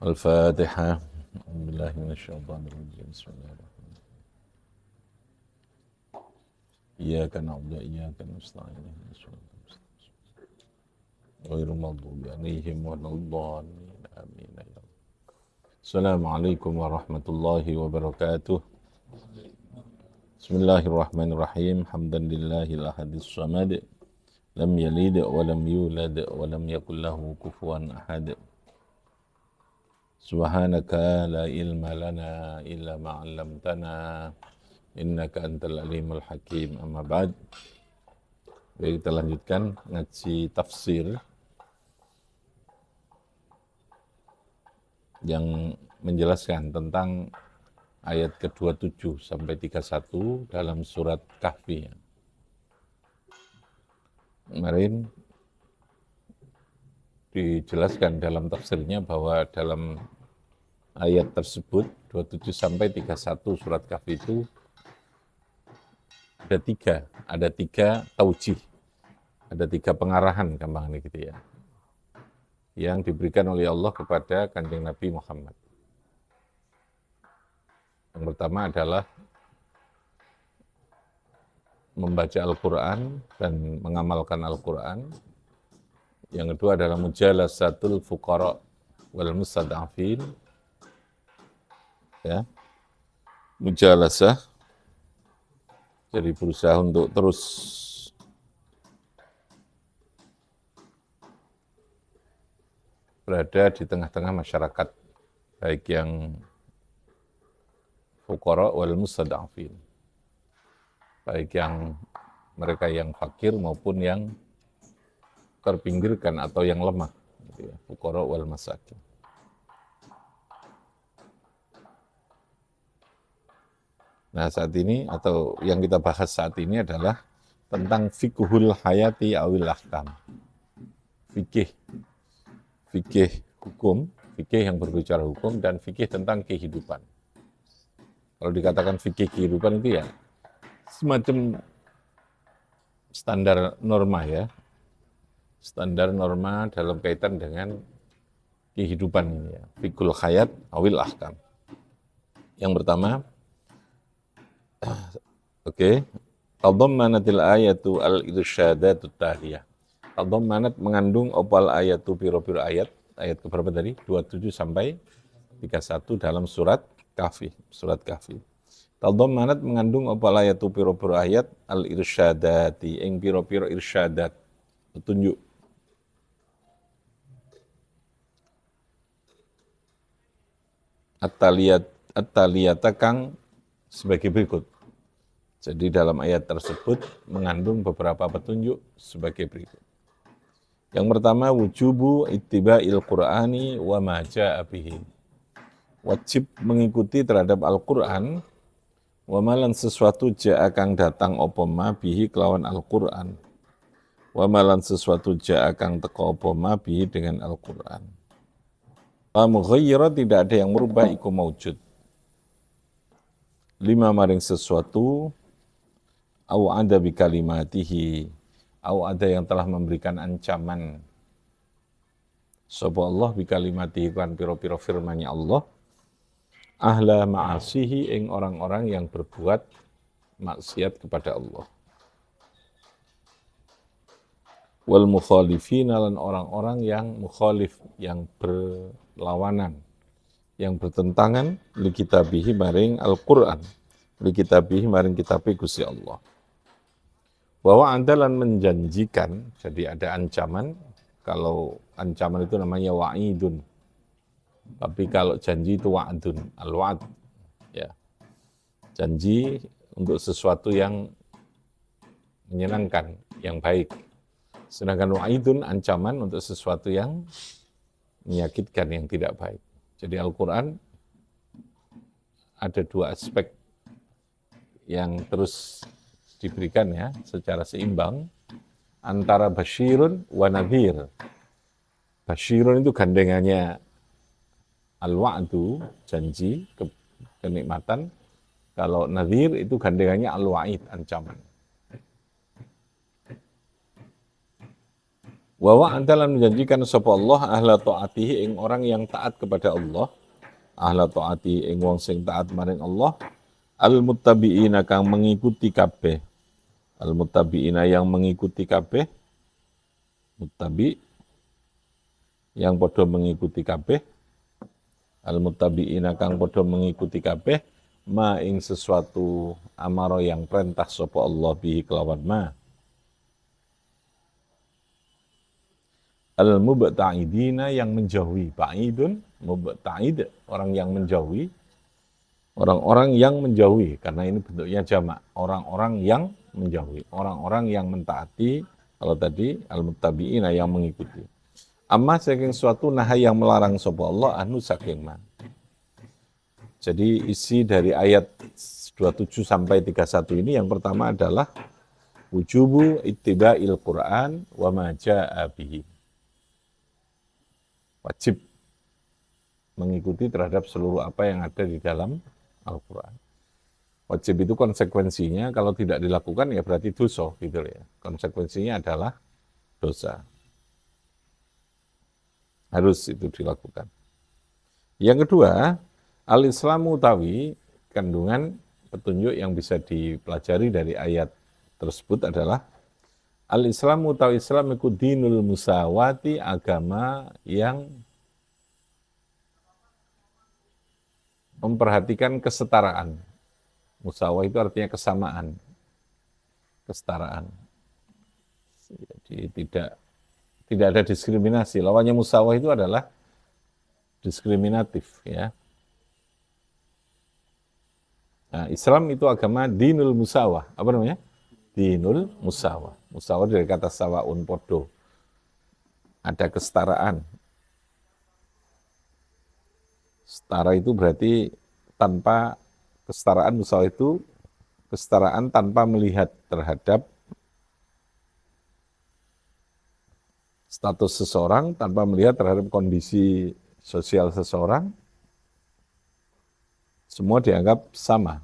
الفاتحة. أعوذ بالله من الشيطان الرجيم. بسم الله الرحمن الرحيم. إياك نعبد وإياك نستعين اهدنا الصراط المستقيم غير المغضوب عليهم ولا الضالين آمين يا رب. السلام عليكم ورحمة الله وبركاته. بسم الله الرحمن الرحيم. حمدا لله الأحد الصمد لم يلد ولم يولد ولم يكن له كفوا أحد. Subhanaka la ilma lana illa ma 'allamtana innaka antal alimul hakim. Amma ba'd. Baik, kita lanjutkan ngaji tafsir yang menjelaskan tentang ayat ke-27 sampai 31 dalam surat Kahfi. Kemarin dijelaskan dalam tafsirnya bahwa dalam ayat tersebut 27 sampai 31 surat Kahfi itu ada tiga taujih, ada tiga pengarahan gampangnya gitu ya, yang diberikan oleh Allah kepada Kanjeng Nabi Muhammad. Yang pertama adalah membaca Al-Quran dan mengamalkan Al-Quran. Yang kedua adalah mujalasatul fuqara wal mustad'afin, ya, mujalasah, jadi berusaha untuk terus berada di tengah-tengah masyarakat, baik yang fuqara wal mustad'afin, baik yang mereka yang fakir maupun yang terpinggirkan atau yang lemah, gitu ya, fuqara wal masakin. Nah, saat ini atau yang kita bahas saat ini adalah tentang fiqhul hayati awil ahkam. Fikih hukum, fikih yang berbicara hukum, dan fikih tentang kehidupan. Kalau dikatakan fikih kehidupan itu ya semacam standar norma ya, standar norma dalam kaitan dengan kehidupan ini ya, fiqhul hayat awil ahkam. Yang pertama, tadammanatil ayatu al-irsyadatut tahliyah. Tadammanat mengandung opal ayatu piro-piro ayat keberapa tadi? 27 sampai 31 dalam surat Kahfi, Tadammanat mengandung opal ayatu piro-piro ayat al-irsyadati, ing piro-piro irsyadat, petunjuk. At-taliyata kang sebagai berikut. Jadi dalam ayat tersebut mengandung beberapa petunjuk sebagai berikut. Yang pertama, wujubu ittiba'il Qur'ani wa ma ja'a bihi. Wajib mengikuti terhadap Al-Qur'an, wa malan sesuatu ja'a kang datang apa ma bihi kelawan Al-Qur'an. Wa malan sesuatu ja'a kang teka apa ma bihi dengan Al-Qur'an. Wa mughayyira, tidak ada yang merubah iku maujud. Lima maring sesuatu, au ada bi kalimatihi, au ada yang telah memberikan ancaman sapa Allah bi kalimatihi kan piro-piro firman-Nya Allah, ahla ma'asihi, ing orang-orang yang berbuat maksiat kepada Allah, wal mukhalifina, lan orang-orang yang mukhalif, yang berlawanan, yang bertentangan li kitabihi maring Al-Qur'an, li kitabihi maring kitab Gusti Allah. Bahwa andalan menjanjikan, jadi ada ancaman. Kalau ancaman itu namanya wa'idun, tapi kalau janji itu wa'dun, al-wa'd, ya, janji untuk sesuatu yang menyenangkan, yang baik. Sedangkan wa'idun, ancaman untuk sesuatu yang menyakitkan, yang tidak baik. Jadi Al-Quran ada dua aspek yang terus diberikan ya secara seimbang, antara basyirun wa nadhir. Basyirun itu gandengannya al-wa'du, janji, kenikmatan. Kalau nadhir itu gandengannya al-wa'id, ancaman. Wa wa'ada lan menjanjikan sapa Allah ahla taatihi ing orang yang taat kepada Allah, ahla taatihi ing wong sing taat maring Allah, al-muttabi'ina kang mengikuti kabeh, al-muttabi'ina yang mengikuti kabeh, muttabi yang padha mengikuti kabeh, al-muttabi'ina kang padha mengikuti kabeh, ma ing sesuatu amaro yang perintah sapa Allah bihi kelawan ma. Al-mubta'idina yang menjauhi, ba'idun, mubta'id, orang yang menjauhi, orang-orang yang menjauhi, karena ini bentuknya jamak, orang-orang yang menjauhi, orang-orang yang mentaati, kalau tadi al-muttabi'ina yang mengikuti. Amma saking suatu naha yang melarang sapa Allah anu saking man. Jadi isi dari ayat 27 sampai 31 ini yang pertama adalah wujubu ittiba'il Qur'an wa ma jaa'a bihi. Wajib mengikuti terhadap seluruh apa yang ada di dalam Al-Quran. Wajib itu konsekuensinya kalau tidak dilakukan ya berarti dosa gitu ya. Konsekuensinya adalah dosa. Harus itu dilakukan. Yang kedua, al-Islamu utawi kandungan petunjuk yang bisa dipelajari dari ayat tersebut adalah al-Islamu utawi Islam iku dinul musawati, agama yang memperhatikan kesetaraan. Musawah itu artinya kesamaan, kesetaraan. Jadi tidak ada diskriminasi. Lawannya musawah itu adalah diskriminatif, ya. Nah, Islam itu agama dinul musawah. Apa namanya? Dinul musawah. Musawah dari kata sawaun podo. Ada kesetaraan. Setara itu berarti tanpa kesetaraan, musawah itu kesetaraan tanpa melihat terhadap status seseorang, tanpa melihat terhadap kondisi sosial seseorang, semua dianggap sama.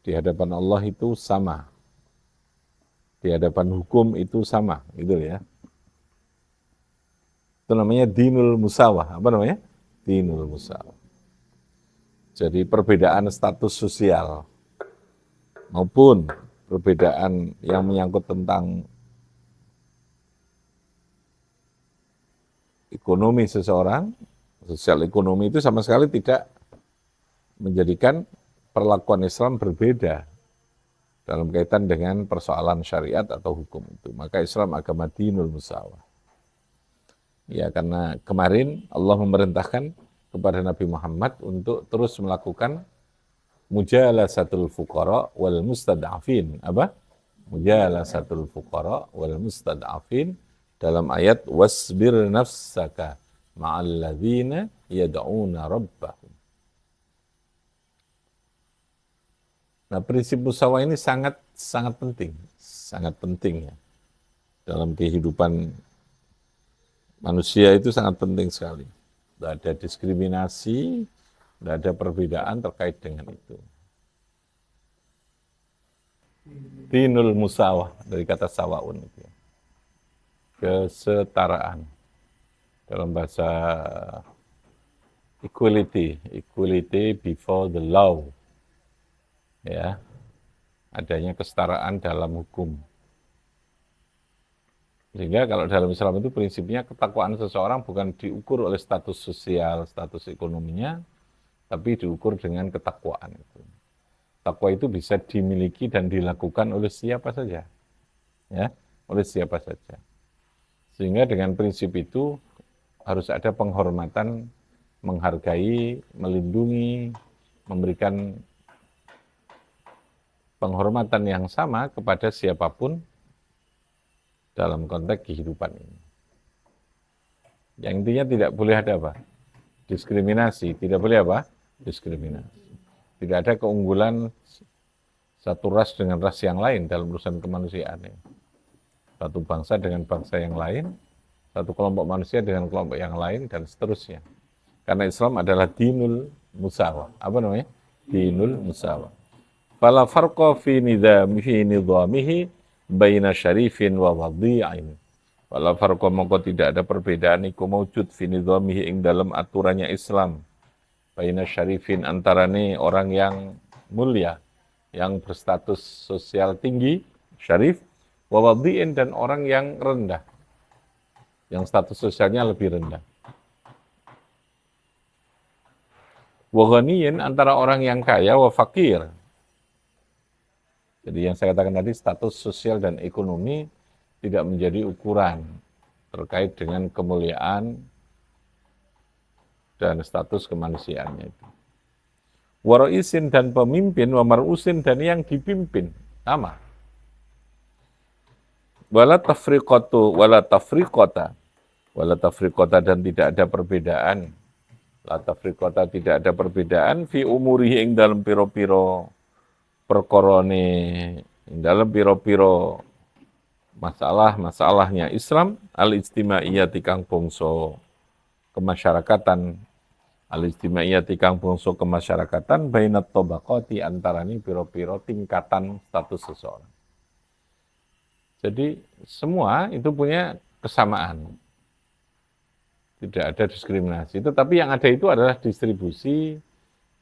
Di hadapan Allah itu sama. Di hadapan hukum itu sama, gitu ya. Itu namanya dinul musawah. Apa namanya? Dinul musawah. Jadi perbedaan status sosial maupun perbedaan yang menyangkut tentang ekonomi seseorang, sosial ekonomi itu sama sekali tidak menjadikan perlakuan Islam berbeda dalam kaitan dengan persoalan syariat atau hukum itu. Maka Islam agama dinul musawah. Ya, karena kemarin Allah memerintahkan kepada Nabi Muhammad untuk terus melakukan mujalasatul fuqara wal mustad'afin. Apa? Mujalasatul fuqara wal mustad'afin dalam ayat wasbir nafsaka ma'al ladzina yad'una rabbahum. Nah, prinsip musawah ini sangat penting ya. Dalam kehidupan manusia itu sangat penting sekali. Tidak ada diskriminasi, tidak ada perbedaan terkait dengan itu. Dinul musawah, dari kata sawaun itu. Kesetaraan. Dalam bahasa equality before the law. Ya, adanya kesetaraan dalam hukum. Sehingga kalau dalam Islam itu prinsipnya ketakwaan seseorang bukan diukur oleh status sosial, status ekonominya, tapi diukur dengan ketakwaan itu. Takwa itu bisa dimiliki dan dilakukan oleh siapa saja. Ya, oleh siapa saja. Sehingga dengan prinsip itu harus ada penghormatan, menghargai, melindungi, memberikan penghormatan yang sama kepada siapapun dalam konteks kehidupan ini. Yang intinya tidak boleh ada apa? Diskriminasi. Tidak boleh apa? Diskriminasi. Tidak ada keunggulan satu ras dengan ras yang lain dalam urusan kemanusiaan. Satu bangsa dengan bangsa yang lain, satu kelompok manusia dengan kelompok yang lain, dan seterusnya. Karena Islam adalah dinul musawah. Apa namanya? Dinul musawah. Fala farqa fi nidhamihi baina syarifin wa wadhi'in. Wala farqa mongko tidak ada perbedaan iku maujud fi nizamihi ing dalam aturannya Islam. Baina syarifin antarane orang yang mulia, yang berstatus sosial tinggi, syarif, wa wadhi'in dan orang yang rendah, yang status sosialnya lebih rendah. Wa ghaniyin antara orang yang kaya wa fakir. Jadi yang saya katakan tadi status sosial dan ekonomi tidak menjadi ukuran terkait dengan kemuliaan dan status kemanusiaannya itu. Waroisin dan pemimpin, wa marusin dan yang dipimpin, sama. Wala tafriqota dan tidak ada perbedaan. La tafriqota tidak ada perbedaan fi umurihi ing dalam piro-piro perkorone, ing dalam piro-piro masalahnya Islam al-ijtimaiyati kang bangsa kemasyarakatan al-ijtimaiyati kang bangsa kemasyarakatan bainat tabaqati antarane piro-piro tingkatan status seseorang. Jadi semua itu punya kesamaan. Tidak ada diskriminasi. Tetapi yang ada itu adalah distribusi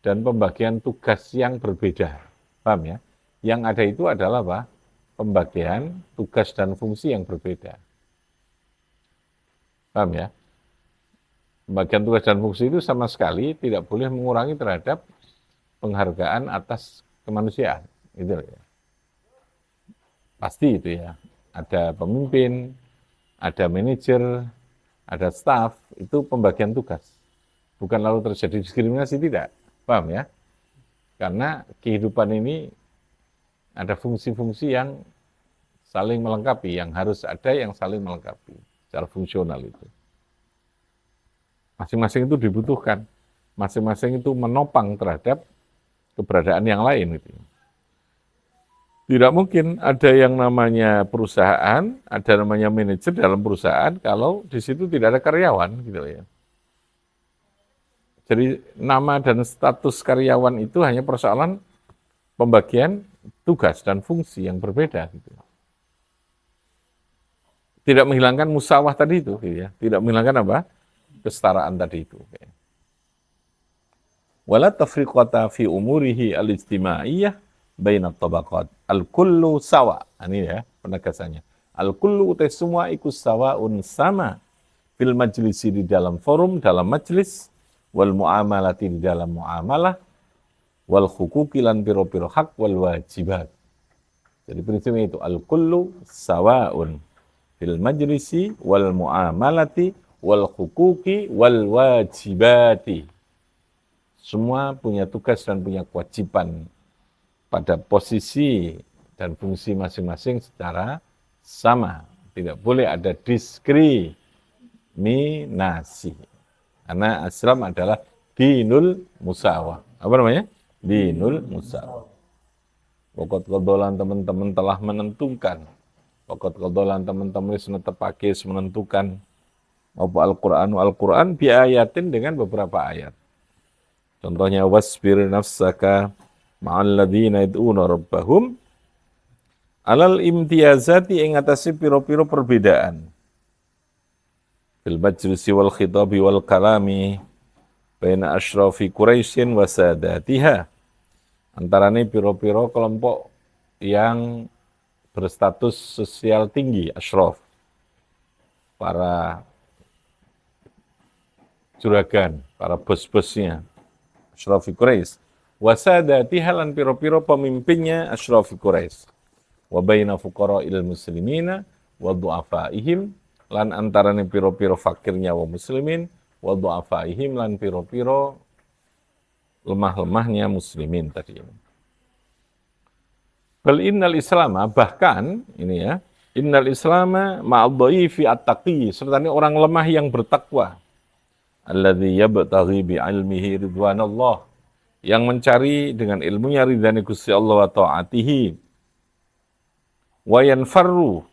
dan pembagian tugas yang berbeda. Paham ya? Yang ada itu adalah apa? Pembagian tugas dan fungsi yang berbeda. Paham ya? Pembagian tugas dan fungsi itu sama sekali tidak boleh mengurangi terhadap penghargaan atas kemanusiaan. Gitu ya. Pasti itu ya. Ada pemimpin, ada manajer, ada staff, itu pembagian tugas. Bukan lalu terjadi diskriminasi, tidak. Paham ya? Karena kehidupan ini ada fungsi-fungsi yang saling melengkapi, yang harus ada yang saling melengkapi secara fungsional itu. Masing-masing itu dibutuhkan, masing-masing itu menopang terhadap keberadaan yang lain. Gitu. Tidak mungkin ada yang namanya perusahaan, ada namanya manajer dalam perusahaan kalau di situ tidak ada karyawan, gitu ya. Jadi nama dan status karyawan itu hanya persoalan pembagian tugas dan fungsi yang berbeda, gitu. Tidak menghilangkan musawah tadi itu, gitu ya. Tidak menghilangkan apa? Kesetaraan tadi itu. Wala tafriqata fi umurihi al-ijtimaiyah bainat tabaqat. Al-kullu sawa. Ini ya penegasannya. Al-kullu utai semua ikut sawaun sama. Fil majlisi di dalam forum, dalam majlis. Wal mu'amalati di dalam mu'amalah. Wal hukuki lan piro-piro hak wal wajibat. Jadi prinsipnya itu. Al-kullu sawaun. Fil majlisi wal mu'amalati wal hukuki wal wajibati. Semua punya tugas dan punya kewajiban pada posisi dan fungsi masing-masing secara sama. Tidak boleh ada diskriminasi. Karena Islam adalah dinul musawah. Apa namanya? Dinul musawah. Pokok kodolan teman-teman telah menentukan. Pokok kodolan teman-teman senetepake menentukan. Apa Al-Quran biayatin dengan beberapa ayat. Contohnya wasbir nafsaka ma'al ladzina yad'una rabbahum alal imtiyazati ing atase pira-pira perbedaan fil majlisi wal khitabi wal kalami baina asyrafi Quraisyin wa sadatiha antarane pira-pira kelompok yang berstatus sosial tinggi asyraf para juragan, para bos-bosnya Asyrafi Quraisy wa sadatiha lan piro-piro pemimpinnya Asyrafi Quraisy wa baina fuqara'il muslimina wa du'afaihim lan antarane piro-piro fakirnya wa muslimin wa du'afaihim lan piro-piro lemah-lemahnya muslimin tadi. Bal innal islama bahkan ini ya innal islama ma'adh-dhaifi at-taqi serta orang lemah yang bertakwa alladzi yabtaghi bi ilmihi ridwanallah yang mencari dengan ilmunya ridhani Gusti Allah wa taatihi wa yanfarru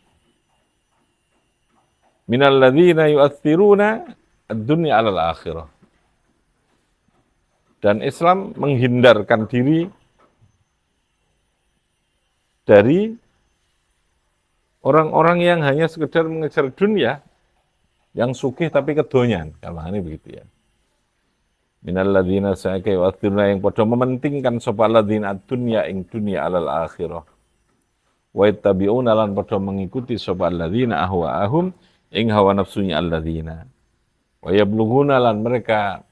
minal ladzina yu'athiruna ad-dunya 'alal akhirah. Dan Islam menghindarkan diri dari Orang-orang yang hanya sekedar mengejar dunia, yang sugih tapi kedonyan, kalane begitu ya. Minal ladzina sa'ake wa yang padha mementingkan sapa ladzina dunya ing dunya alal akhirah. Wa ittabi'una lan padha mengikuti sapa alladzina ahwa'ahum ing hawa nafsunya alladzina. Wa yablughuna lan mereka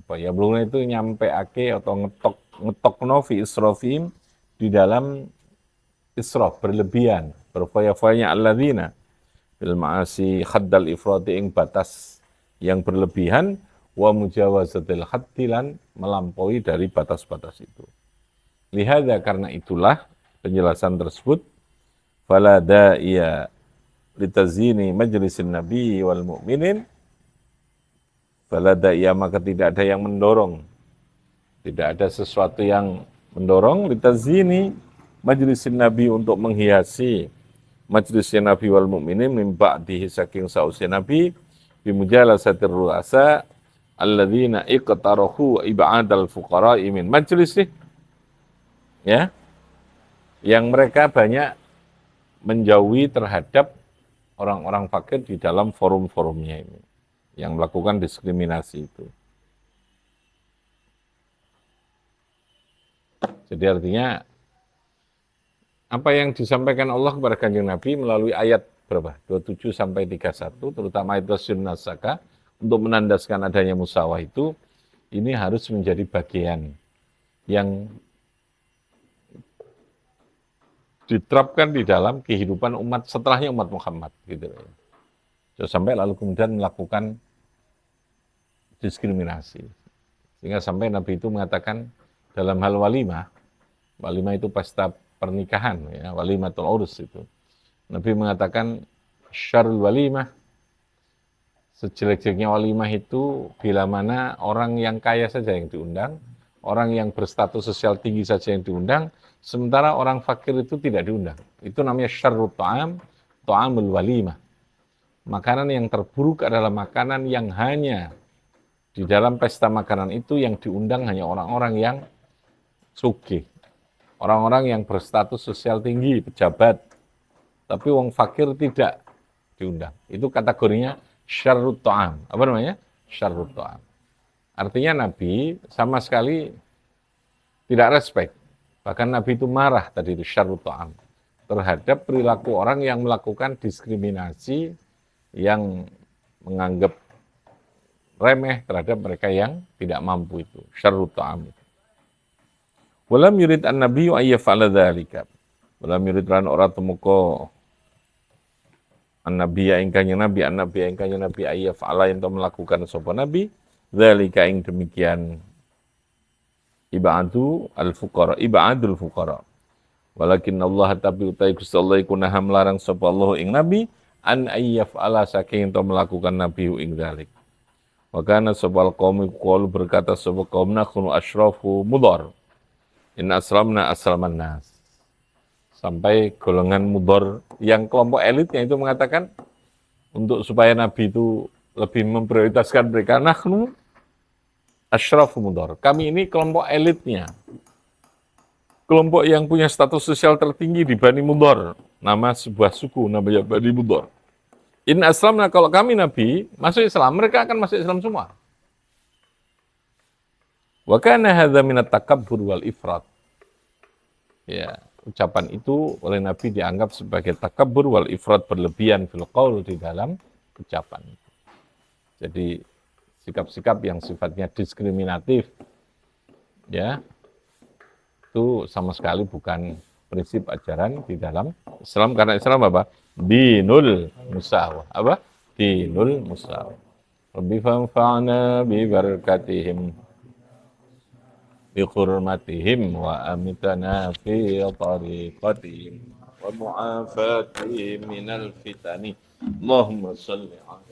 yabluguna itu nyampeake atau ngetokno fi israfihim di dalam israf berlebihan, berfoya-foyanya alladzina bil ma'asi khaddal ifrati ing batas yang berlebihan wa mujawazatil haddilan melampaui dari batas-batas itu. Lihada karena itulah penjelasan tersebut fala da'iya litazini majlisin nabi wal mu'minin fala da'iya maka tidak ada yang mendorong, tidak ada sesuatu yang mendorong litazini majlisin nabi untuk menghiasi majlisnya nabi wal mu'minin min ba'dihi saking sausi nabi bimujalasatir ru'asa alladzina iqtarahu ibadal fuqara'i min majlisih, ya, yang mereka banyak menjauhi terhadap orang-orang fakir di dalam forum-forumnya ini, yang melakukan diskriminasi itu. Jadi artinya apa yang disampaikan Allah kepada Kanjeng Nabi melalui ayat berapa? 27 sampai 31, terutama itu sunnasaka, untuk menandaskan adanya musawah itu, ini harus menjadi bagian yang diterapkan di dalam kehidupan umat setelahnya umat Muhammad gitu. Sampai lalu kemudian melakukan diskriminasi. Sehingga sampai Nabi itu mengatakan dalam hal walimah itu pesta pernikahan, ya, walimatul urus itu. Nabi mengatakan syarul walimah, sejelek-jeleknya walimah itu bila mana orang yang kaya saja yang diundang, orang yang berstatus sosial tinggi saja yang diundang, sementara orang fakir itu tidak diundang. Itu namanya syarrut ta'am, ta'amul walimah. Makanan yang terburuk adalah makanan yang hanya di dalam pesta makanan itu yang diundang hanya orang-orang yang sugih, orang-orang yang berstatus sosial tinggi, pejabat, tapi wong fakir tidak diundang. Itu kategorinya syarrut ta'am. Apa namanya? Syarrut ta'am. Artinya Nabi sama sekali tidak respect. Bahkan Nabi itu marah tadi itu syarrut ta'am terhadap perilaku orang yang melakukan diskriminasi, yang menganggap remeh terhadap mereka yang tidak mampu itu. Syarrut ta'am. Walam yurid an-nabiyyu ayyafa'ala dzalika. Walam yurid lan ora temuka an-nabiyya ingkang nabi ayyafa'ala ento melakukan sapa nabi dzalika ing demikian ibadul fuqara. Walakin Allah tapi utai Gusti Allah iku naha melarang sapa Allah ing nabi an ayyafa'ala saking ento melakukan nabi ing dzalik. Wa kana sabal qaum qaul berkata sapa kaum nakhunu asyrafu mudhar. In asramna asraman nas. Sampai golongan mudhar yang kelompok elitnya itu mengatakan untuk supaya Nabi itu lebih memprioritaskan mereka, nahnu asyrafu mudhar. Kami ini kelompok elitnya. Kelompok yang punya status sosial tertinggi di Bani Mudhar. Nama sebuah suku namanya Bani Mudhar. In aslamna, kalau kami Nabi masuk Islam, mereka akan masuk Islam semua. Wa kana hadza minat takabbur wal ifrat. Ya, ucapan itu oleh Nabi dianggap sebagai takabbur wal ifrat, berlebihan fil qaul, di dalam ucapan. Jadi sikap-sikap yang sifatnya diskriminatif, ya, itu sama sekali bukan prinsip ajaran di dalam Islam. Karena Islam apa? Dinul musawah. Apa? Dinul musawah. Rabbi fanfa'na bi barakatihim bi hurmatihim wa amitana fi tariqatihim wa mu'afatihim minal fitani. Allahumma salli ala